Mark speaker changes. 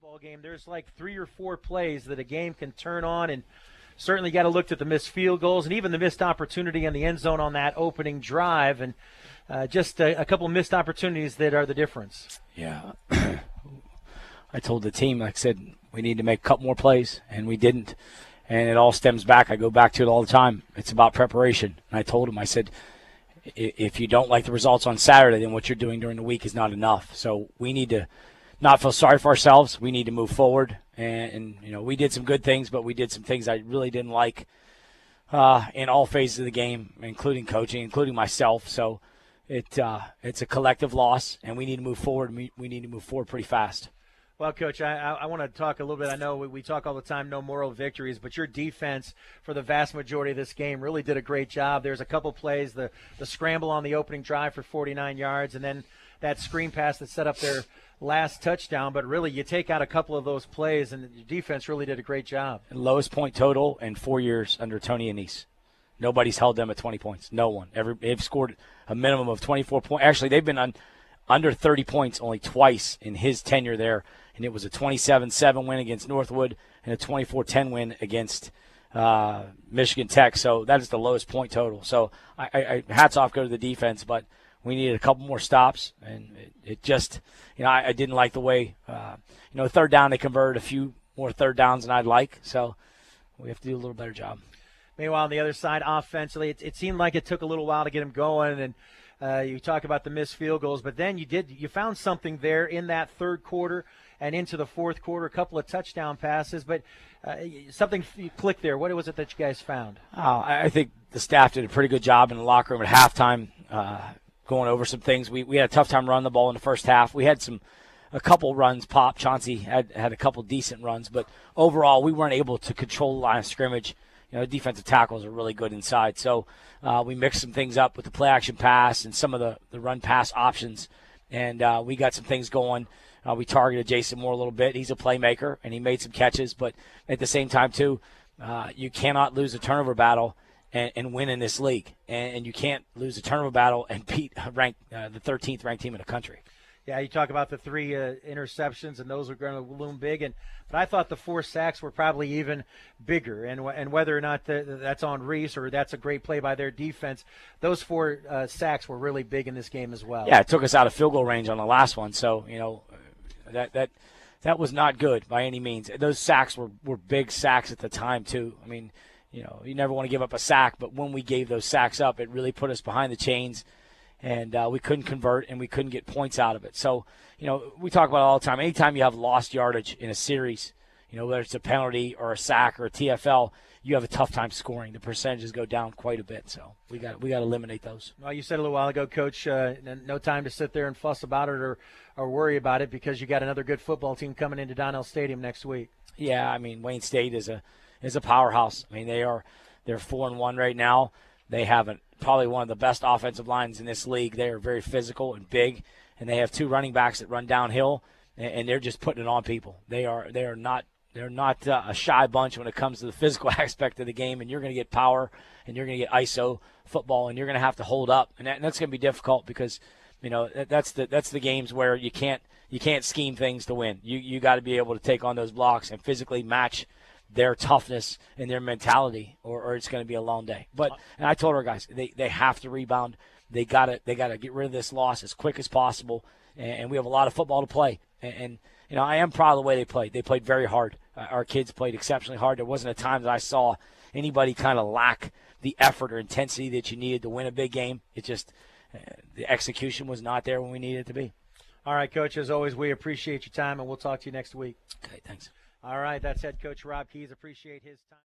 Speaker 1: football game, there's like 3 or 4 plays that a game can turn on, and certainly got to look at the missed field goals and even the missed opportunity in the end zone on that opening drive, and just a couple of missed opportunities that are the difference.
Speaker 2: Yeah. I told the team, like I said, we need to make a couple more plays, and we didn't. And it all stems back. I go back to it all the time. It's about preparation. And I told him, I said, if you don't like the results on Saturday, then what you're doing during the week is not enough. So we need to not feel sorry for ourselves. We need to move forward. And we did some good things, but we did some things I really didn't like in all phases of the game, including coaching, including myself. So it's a collective loss, and we need to move forward. We need to move forward pretty fast.
Speaker 1: Well, Coach, I want to talk a little bit. I know we talk all the time, no moral victories, but your defense for the vast majority of this game really did a great job. There's a couple plays, the scramble on the opening drive for 49 yards, and then that screen pass that set up their last touchdown. But really, you take out a couple of those plays, and your defense really did a great job.
Speaker 2: Lowest point total in 4 years under Tony Annese. Nobody's held them at 20 points. No one. They've scored a minimum of 24 points. Actually, they've been under 30 points only twice in his tenure there. And it was a 27-7 win against Northwood and a 24-10 win against Michigan Tech. So that is the lowest point total. So I hats off go to the defense, but we needed a couple more stops. And it just, I didn't like the way, third down they converted a few more third downs than I'd like. So we have to do a little better job.
Speaker 1: Meanwhile, on the other side, offensively, it seemed like it took a little while to get him going. And you talk about the missed field goals, but then you found something there in that third quarter and into the fourth quarter, a couple of touchdown passes, but something clicked there. What was it that you guys found?
Speaker 2: I think the staff did a pretty good job in the locker room at halftime going over some things. We had a tough time running the ball in the first half. We had a couple runs pop. Chauncey had a couple decent runs, but overall we weren't able to control the line of scrimmage. Defensive tackles are really good inside. So we mixed some things up with the play-action pass and some of the run-pass options, and we got some things going. We targeted Jason Moore a little bit. He's a playmaker, and he made some catches. But at the same time, too, you cannot lose a turnover battle and win in this league. And you can't lose a turnover battle and beat the 13th ranked team in the country.
Speaker 1: Yeah, you talk about the 3 interceptions, and those are going to loom big. But I thought the 4 sacks were probably even bigger. And whether or not that's on Reese or that's a great play by their defense, those 4 sacks were really big in this game as well.
Speaker 2: Yeah, it took us out of field goal range on the last one. So, that was not good by any means. Those sacks were big sacks at the time, too. I mean, you never want to give up a sack, but when we gave those sacks up, it really put us behind the chains. And we couldn't convert, and we couldn't get points out of it. So, we talk about it all the time. Anytime you have lost yardage in a series, whether it's a penalty or a sack or a TFL, you have a tough time scoring. The percentages go down quite a bit. So we got to eliminate those.
Speaker 1: Well, you said a little while ago, Coach, no time to sit there and fuss about it or worry about it because you got another good football team coming into Donnell Stadium next week.
Speaker 2: Yeah, I mean, Wayne State is a powerhouse. I mean, they're 4-1 right now. They have probably one of the best offensive lines in this league. They are very physical and big, and they have 2 running backs that run downhill, and they're just putting it on people. They're not a shy bunch when it comes to the physical aspect of the game, and you're going to get power, and you're going to get ISO football, and you're going to have to hold up, and that's going to be difficult because that's the games where you can't scheme things to win. You got to be able to take on those blocks and physically match their toughness and their mentality, or it's going to be a long day. And I told our guys, they have to rebound. They gotta get rid of this loss as quick as possible. And we have a lot of football to play. And I am proud of the way they played. They played very hard. Our kids played exceptionally hard. There wasn't a time that I saw anybody kind of lack the effort or intensity that you needed to win a big game. It just the execution was not there when we needed it to be.
Speaker 1: All right, Coach. As always, we appreciate your time, and we'll talk to you next week.
Speaker 2: Okay, thanks.
Speaker 1: All right, that's head coach Rob Keys. Appreciate his time.